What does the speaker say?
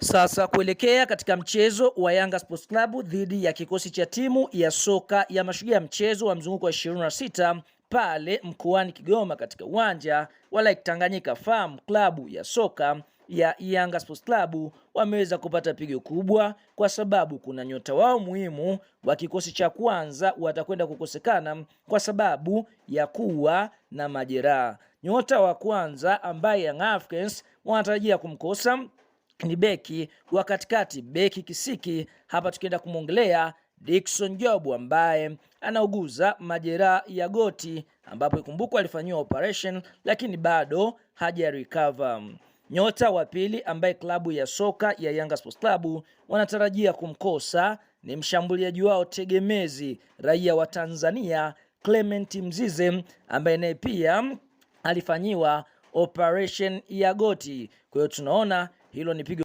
Sasa kuelekea katika mchezo wa Yanga Sports Club dhidi ya kikosi cha timu ya soka ya Mashujaa, mchezo wa mzunguko wa 26 pale mkoani Kigoma katika uwanja wa Lake Tanganyika Farm, klabu ya soka ya Yanga Sports Club wameweza kupata pigo kubwa kwa sababu kuna nyota wao muhimu wa kikosi cha kwanza watakwenda kukosekana kwa sababu ya kuwa na majeraha. Nyota wa kwanza ambaye Young Africans wanatarajia kumkosa ni beki wa katikati, beki kisiki. Hapa tukienda kumwongelea Dickson Job ambaye anauguza majeraha ya goti, ambapo ikumbukwa alifanyiwa operation lakini bado haja recover. Nyota wa pili ambaye klabu ya soka ya Yanga Sports Club wanatarajia kumkosa ni mshambuliaji wao tegemezi, raia wa Tanzania Clement Mzize, ambaye naye pia alifanyiwa operation ya goti. Kwa hiyo tunaona hilo ni pigo